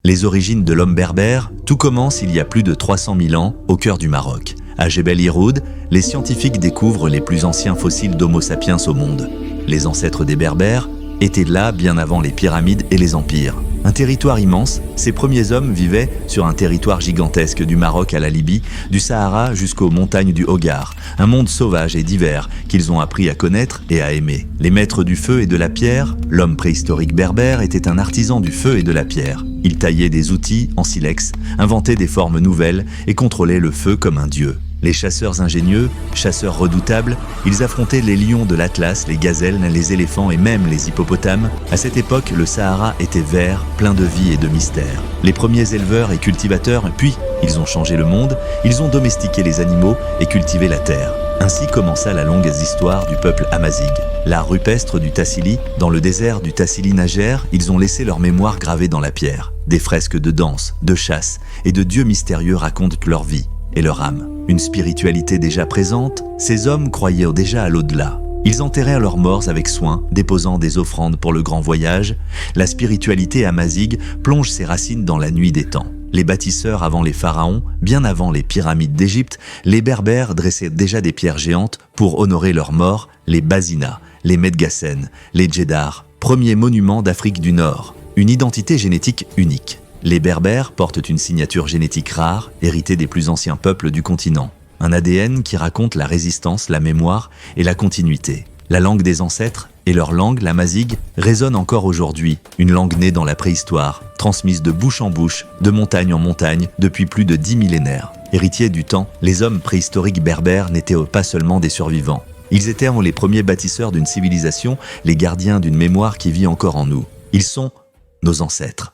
Les origines de l'homme berbère, tout commence il y a plus de 300 000 ans, au cœur du Maroc. À Jebel Irhoud, les scientifiques découvrent les plus anciens fossiles d'Homo sapiens au monde. Les ancêtres des Berbères étaient là bien avant les pyramides et les empires. Un territoire immense, ces premiers hommes vivaient sur un territoire gigantesque du Maroc à la Libye, du Sahara jusqu'aux montagnes du Hogar, un monde sauvage et divers qu'ils ont appris à connaître et à aimer. Les maîtres du feu et de la pierre, l'homme préhistorique berbère était un artisan du feu et de la pierre. Il taillait des outils en silex, inventait des formes nouvelles et contrôlait le feu comme un dieu. Les chasseurs ingénieux, chasseurs redoutables, ils affrontaient les lions de l'Atlas, les gazelles, les éléphants et même les hippopotames. À cette époque, le Sahara était vert, plein de vie et de mystère. Les premiers éleveurs et cultivateurs, puis ils ont changé le monde, ils ont domestiqué les animaux et cultivé la terre. Ainsi commença la longue histoire du peuple amazigh. L'art rupestre du Tassili, dans le désert du Tassili Nager, ils ont laissé leur mémoire gravée dans la pierre. Des fresques de danse, de chasse et de dieux mystérieux racontent leur vie et leur âme. Une spiritualité déjà présente, ces hommes croyaient déjà à l'au-delà. Ils enterrèrent leurs morts avec soin, déposant des offrandes pour le grand voyage. La spiritualité amazigh plonge ses racines dans la nuit des temps. Les bâtisseurs avant les pharaons, bien avant les pyramides d'Égypte, les Berbères dressaient déjà des pierres géantes pour honorer leurs morts, les Bazina, les Medgassen, les Djedar, premiers monuments d'Afrique du Nord. Une identité génétique unique. Les Berbères portent une signature génétique rare, héritée des plus anciens peuples du continent. Un ADN qui raconte la résistance, la mémoire et la continuité. La langue des ancêtres et leur langue, l'amazigh, résonne encore aujourd'hui. Une langue née dans la préhistoire, transmise de bouche en bouche, de montagne en montagne, depuis plus de 10 millénaires. Héritiers du temps, les hommes préhistoriques berbères n'étaient pas seulement des survivants. Ils étaient les premiers bâtisseurs d'une civilisation, les gardiens d'une mémoire qui vit encore en nous. Ils sont nos ancêtres.